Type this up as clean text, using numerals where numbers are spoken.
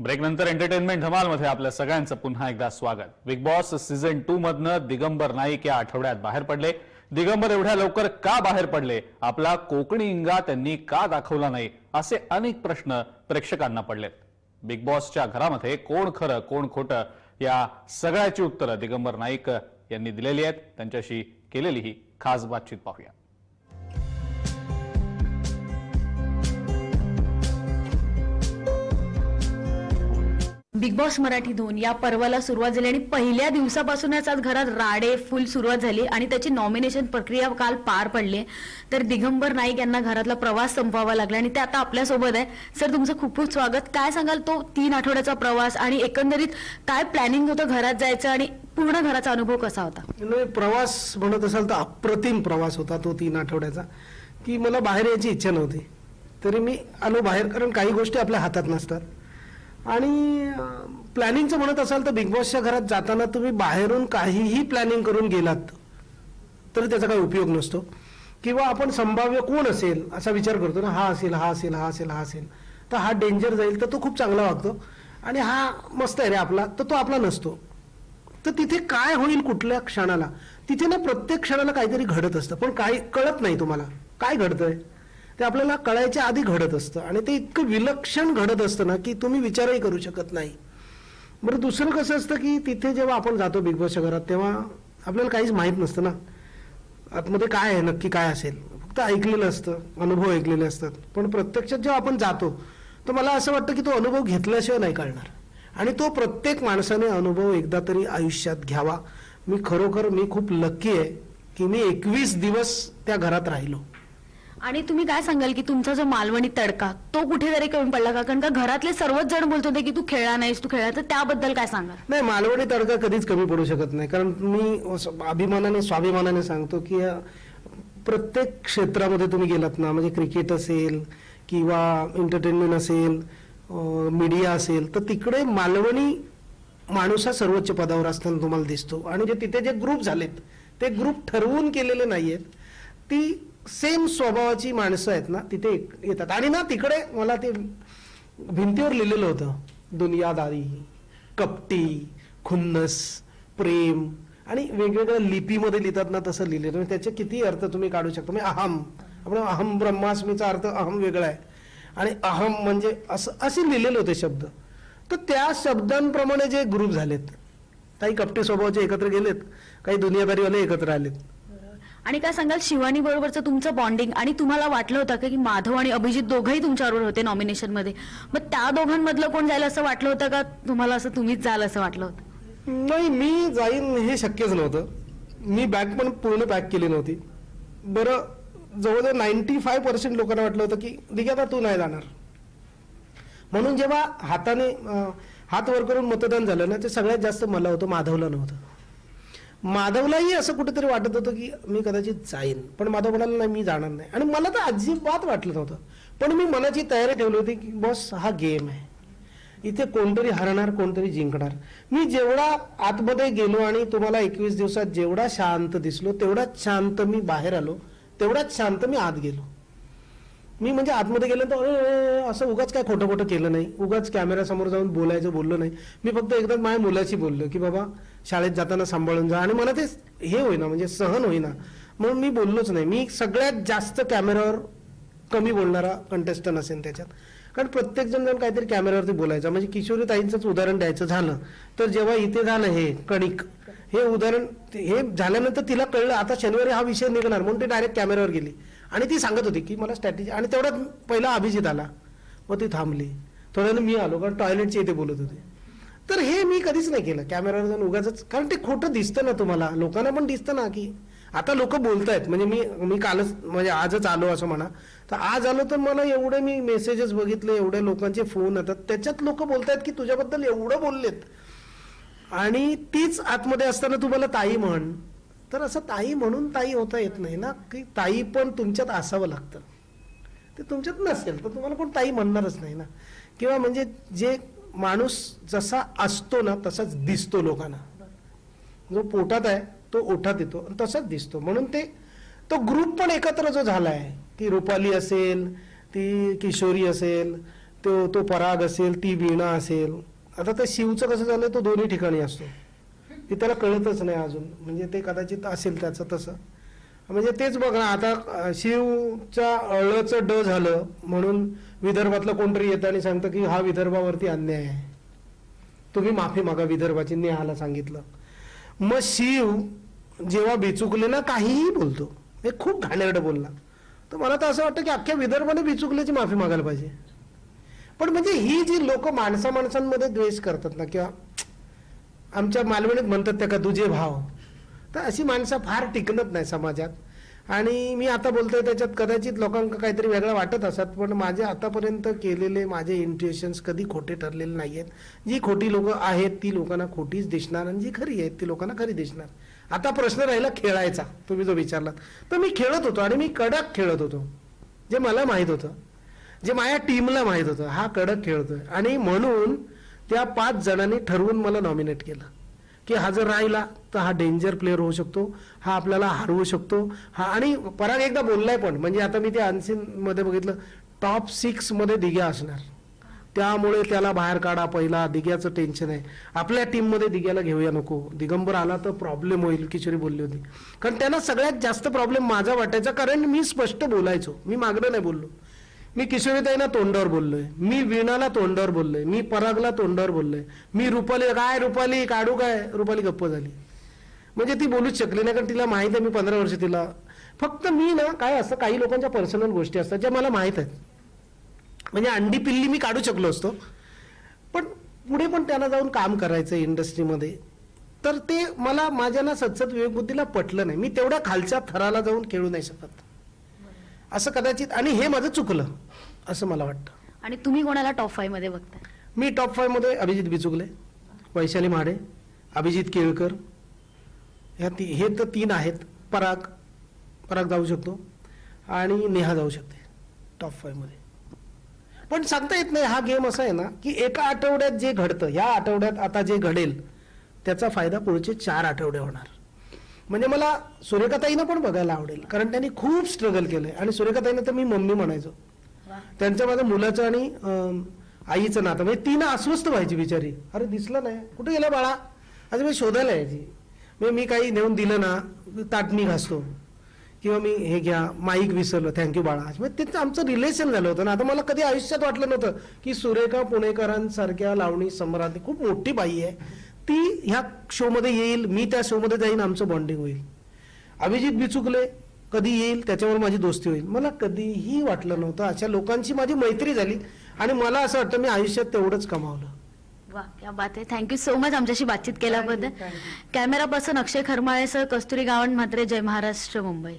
Break नंतर entertainment धमालमध्ये आपल्या सगळ्यांचं पुन्हा एकदा स्वागत। बिग बॉस सीझन 2 मधनं दिगंबर नाईक या आठवड्यात बाहेर पडले। दिगंबर एवढ्या लवकर का बाहेर पडले, आपला कोकणी इंगा त्यांनी का दाखवला नाही, असे अनेक प्रश्न प्रेक्षकांना पडलेत। बिग बॉसच्या घरामध्ये कोण खरं कोण खोटं या सगळ्याची उत्तरं दिगंबर नाईक यांनी दिलेली आहेत। त्यांच्याशी केलेली ही खास बातचीत पाहूया। बिग बॉस मराठी 2 या पर्वाला सुरुवात झाली आणि पहिल्या दिवसापासूनच आज घरात राडे फुल सुरुवात झाली आणि त्याची नॉमिनेशन प्रक्रिया काल पार पडली। तर दिगंबर नाईक यांना घरातला प्रवास संपवावा लागला आणि ते आता आपल्या सोबत आहे। सर, तुमचं खूप खूप स्वागत। काय सांगाल तो 3 आठवड्याचा प्रवास आणि एकंदरीत काय प्लॅनिंग होतं घरात जायचं आणि पूर्ण घराचा अनुभव कसा होता? प्रवास म्हणत असाल तर अप्रतिम प्रवास होता तो 3 आठवड्याचा, की मला बाहेर यायची इच्छा नव्हती तरी मी आलो बाहेर, कारण काही गोष्टी आपल्या हातात नसतात। आणि प्लॅनिंगचं म्हणत असाल तर बिग बॉसच्या घरात जाताना तुम्ही बाहेरून काहीही प्लॅनिंग करून गेलात तरी त्याचा काही उपयोग नसतो, किंवा आपण संभाव्य कोण असेल असा विचार करतो ना, हा असेल हा असेल हा असेल हा असेल, तर हा डेंजर जाईल तर तो खूप चांगला वागतो आणि हा मस्त आहे रे आपला, तर तो आपला नसतो। तर तिथे काय होईल कुठल्या क्षणाला, तिथे ना प्रत्येक क्षणाला काहीतरी घडत असतं, पण काही कळत नाही तुम्हाला काय घडतंय, ते आपल्याला कळायच्या आधी घडत असतं आणि ते इतकं विलक्षण घडत असतं ना की तुम्ही विचारही करू शकत नाही। बरं, दुसरं कसं असतं की तिथे जेव्हा आपण जातो बिग बॉसच्या घरात तेव्हा आपल्याला काहीच माहीत नसतं ना आतमध्ये काय आहे, नक्की काय असेल, फक्त ऐकलेलं असतं, अनुभव ऐकलेले असतात। पण प्रत्यक्षात जेव्हा आपण जातो तर मला असं वाटतं की तो अनुभव घेतल्याशिवाय नाही कळणार आणि तो प्रत्येक माणसाने अनुभव एकदा तरी आयुष्यात घ्यावा। मी खरोखर खूप लकी आहे की मी 21 दिवस त्या घरात राहिलो। आणि तुम्ही काय सांगाल की तुमचा जो मालवणी तडका तो कुठेतरी कमी पडला का? कारण का घरातले सर्वच जण बोलत होते की तू खेळला नाहीस, तू खेळला, तर त्याबद्दल काय सांगाल? नाही, मालवणी तडका कधीच कमी पडू शकत नाही, कारण मी अभिमानाने स्वाभिमानाने सांगतो की प्रत्येक क्षेत्रामध्ये तुम्ही गेलात ना, म्हणजे क्रिकेट असेल किंवा एंटरटेनमेंट असेल, मीडिया असेल, तर तिकडे मालवणी माणूस हा सर्वोच्च पदावर असताना तुम्हाला दिसतो। आणि तिथे जे ग्रुप झालेत ते ग्रुप ठरवून केलेले नाहीयेत, ती सेम स्वभावाची माणसं आहेत ना तिथे येतात। आणि ना तिकडे मला ते भिंतीवर लिहिलेलं होतं, दुनियादारी, कपटी, खुन्नस, प्रेम, आणि वेगवेगळ्या लिपीमध्ये लिहितात ना तसं लिहिलेलं, त्याचे किती अर्थ तुम्ही काढू शकता। म्हणजे अहम, आपण अहम ब्रह्मास्मीचा अर्थ अहम वेगळा आहे आणि अहम म्हणजे असं असे लिहिलेले होते शब्द। तर त्या शब्दांप्रमाणे जे ग्रुप झालेत, काही कपटी स्वभावाचे एकत्र गेलेत, काही दुनियादारीवाले एकत्र आलेत। आणि काय सांगाल शिवानी बरोबरचं तुमचं बॉन्डिंग, आणि तुम्हाला वाटलं होतं की माधव आणि अभिजित दोघंही तुमच्याबरोबर होते नॉमिनेशन मध्ये, मग त्या दोघांमधलं कोण जाईल असं वाटलं होतं का तुम्हाला असं तुम्हीच जाल असं वाटलं होतं? नाही, मी जाईन हे शक्यच नव्हतं। मी बॅग पण पूर्ण पॅक केली नव्हती। बरं, जवळजवळ 95% लोकांना वाटलं होतं की दिग्या तू नाही जाणार, म्हणून जेव्हा हाताने हात वर करून मतदान झालं ना, ते सगळ्यात जास्त मला होतं, माधवला नव्हतं। माधवलाही असं कुठेतरी वाटत होतं की मी कदाचित जाईन, पण माधव म्हणाला नाही मी जाणार नाही, आणि मला तर अजिबात वाटलं नव्हतं। पण मी मनाची तयारी ठेवली होती की बॉस हा गेम आहे, इथे कोणतरी हरणार कोणतरी जिंकणार। मी जेवढा आतमध्ये गेलो आणि तुम्हाला 21 दिवसात जेवढा शांत दिसलो तेवढाच शांत मी बाहेर आलो, तेवढाच शांत मी आत गेलो। मी म्हणजे आतमध्ये गेलो तर असं उगाच काय खोटं खोटं केलं नाही, उगाच कॅमेऱ्यासमोर जाऊन बोललो नाही। मी फक्त एकदा माझ्या मुलाशी बोललो की बाबा शाळेत जाताना सांभाळून जा, आणि मला ते हे होईना, म्हणजे सहन होईना, म्हणून मी बोललोच नाही। मी सगळ्यात जास्त कॅमेऱ्यावर कमी बोलणारा कंटेस्टंट असेल त्याच्यात, कारण प्रत्येक जण काहीतरी कॅमेऱ्यावरती बोलायचा। म्हणजे किशोरी ताईंचंच उदाहरण द्यायचं झालं तर जेव्हा इथे झालं हे कणिक, हे उदाहरण हे झाल्यानंतर तिला कळलं आता शनिवारी हा विषय निघणार, म्हणून ती डायरेक्ट कॅमेऱ्यावर गेली आणि ती सांगत होती की मला स्ट्रॅटेजी, आणि तेवढ्यात पहिला अभिजित आला, मग ती थांबली, थोड्यानं मी आलो कारण टॉयलेटची इथे बोलत होते। तर हे मी कधीच नाही केलं कॅमेऱ्यावर जाऊन उगाच, कारण ते खोटं दिसतं ना, तुम्हाला लोकांना पण दिसतं ना की आता लोक बोलतायत। म्हणजे मी कालच म्हणजे आजच आलो असं म्हणा, तर आज आलो तर मला एवढे मी मेसेजेस बघितले, एवढे लोकांचे फोन येतात, त्याच्यात लोक बोलतायत की तुझ्याबद्दल एवढं बोललेत, आणि तीच आतमध्ये असताना तुम्हाला ताई म्हण, तर असं ताई म्हणून ताई होता येत नाही ना, की ताई पण तुमच्यात असावं लागतं, ते तुमच्यात नसेल तर तुम्हाला कोण ताई म्हणणारच नाही ना। किंवा म्हणजे जे माणूस जसा असतो ना तसाच दिसतो लोकांना, जो पोटात आहे तो ओठात येतो आणि तसाच दिसतो, म्हणून तो ग्रुप पण एकत्र जो झालाय, ती रुपाली असेल, ती किशोरी असेल, तो पराग असेल, ती वीणा असेल. आता ते शिवचं कसं झालं, तो दोन्ही ठिकाणी असतो, ते त्याला कळतच नाही अजून. म्हणजे ते कदाचित असेल त्याचं तसं. म्हणजे तेच बघ ना, आता शिवच्या अळचं ड झालं म्हणून विदर्भातलं कोणतरी येतं आणि सांगतं की हा विदर्भावरती अन्याय आहे, तुम्ही माफी मागा विदर्भाची, नेहाला सांगितलं. मग शिव जेव्हा बिचुकले ना, काहीही बोलतो, हे खूप घाणेरडं बोलला, तर मला तर असं वाटतं की अख्ख्या विदर्भाने बिचुकल्याची माफी मागायला पाहिजे. पण म्हणजे ही जी लोक माणसांमध्ये द्वेष करतात ना, किंवा आमच्या मालवणीत म्हणतात त्या का तुझे भाव, तर अशी माणसं फार टिकणत नाही समाजात. आणि मी आता बोलतोय त्याच्यात कदाचित लोकांना काहीतरी वेगळं वाटत असत, पण माझे आतापर्यंत केलेले माझे इंट्युशन्स कधी खोटे ठरलेले नाही आहेत. जी खोटी लोक आहेत ती लोकांना खोटीच दिसणार, आणि जी खरी आहेत ती लोकांना खरी दिसणार. आता प्रश्न राहिला खेळायचा, तुम्ही जो विचारलात, तर मी खेळत होतो आणि मी कडक खेळत होतो, जे मला माहित होतं, जे माझ्या टीमला माहित होतं, हा कडक खेळतोय. आणि म्हणून त्या 5 जणांनी ठरवून मला नॉमिनेट केलं की हा जर राहिला तर हा डेंजर प्लेअर होऊ शकतो, हा आपल्याला हरवू शकतो. हा, आणि पराग एकदा बोललाय पण, म्हणजे आता मी ते अनसीन मध्ये बघितलं, टॉप 6 मध्ये दिग्या असणार, त्यामुळे त्याला बाहेर काढा पहिला. दिग्याचं टेन्शन आहे, आपल्या टीम मध्ये दिग्याला घेऊया नको, दिगंबर आला तर प्रॉब्लेम होईल, किशोरी बोलली होती. कारण त्यांना सगळ्यात जास्त प्रॉब्लेम माझा वाटायचा, कारण मी स्पष्ट बोलायचो, मी मागणं नाही बोललो. मी किशोरीताईना तोंडावर बोललोय, मी वीणाला तोंडावर बोललोय, मी परागला तोंडावर बोललोय, मी रुपाली, काय रुपाली काढू काय, रुपाली गप्प झाली. म्हणजे ती बोलूच शकली नाही, कारण तिला माहित आहे मी 15 वर्ष तिला. फक्त मी ना, काय असतं, काही लोकांच्या पर्सनल गोष्टी असतात ज्या मला माहित आहेत. म्हणजे अंडी पिल्ली मी काढू शकलो असतो, पण पुढे पण त्यांना जाऊन काम करायचं इंडस्ट्रीमध्ये, तर ते मला माझ्या ना सतसत विवेकबुद्धीला पटलं नाही. मी तेवढ्या खालच्या थराला जाऊन खेळू नाही शकत असं कदाचित, आणि हे माझं चुकलं असं मला वाटतं. आणि तुम्ही कोणाला टॉप 5 मध्ये बघताय? मी टॉप 5 मध्ये अभिजित बिचुकले, वैशाली म्हाडे, अभिजित केळकर, हे तर 3 आहेत. पराग जाऊ शकतो आणि नेहा जाऊ शकते टॉप 5 मध्ये. पण सांगता येत नाही, हा गेम असा आहे ना की एका आठवड्यात जे घडतं, ह्या आठवड्यात आता जे घडेल त्याचा फायदा पुढचे 4 आठवडे होणार. म्हणजे मला सुरेखाताईनं पण बघायला आवडेल, कारण त्यांनी खूप स्ट्रगल केलंय. आणि सुरेखाताईनं तर मी मम्मी म्हणायचो, त्यांच्या माझ्या मुलाचं आणि आईचं नातं, म्हणजे ती ना अस्वस्थ व्हायची बिचारी, अरे दिसलं नाही, कुठे गेला बाळा, आज मी शोधायला यायची. म्हणजे मी काही नेऊन दिलं ना, ताटणी घासतो, किंवा मी हे घ्या माईक विसरलो, थँक्यू बाळा. म्हणजे त्याचं आमचं रिलेशन झालं होतं ना. आता मला कधी आयुष्यात वाटलं नव्हतं की सुरेखा पुणेकरांसारख्या लावणी सम्राट, खूप मोठी बाई आहे, ती ह्या शो मध्ये येईल, मी त्या शो मध्ये जाईन, आमचं बॉन्डिंग होईल. अभिजित बिचुकले कधी येईल, त्याच्यावर माझी दोस्ती होईल, मला कधीही वाटलं नव्हतं. अशा लोकांची माझी मैत्री झाली, आणि मला असं वाटतं मी आयुष्यात तेवढंच कमावलं. वा, क्या बात आहे. थँक्यू सो मच आमच्याशी बातचीत केल्याबद्दल. कॅमेरा पर्सन अक्षय खरमाळेसह कस्तुरी गावंड, म्हात्रे, जय महाराष्ट्र, मुंबई.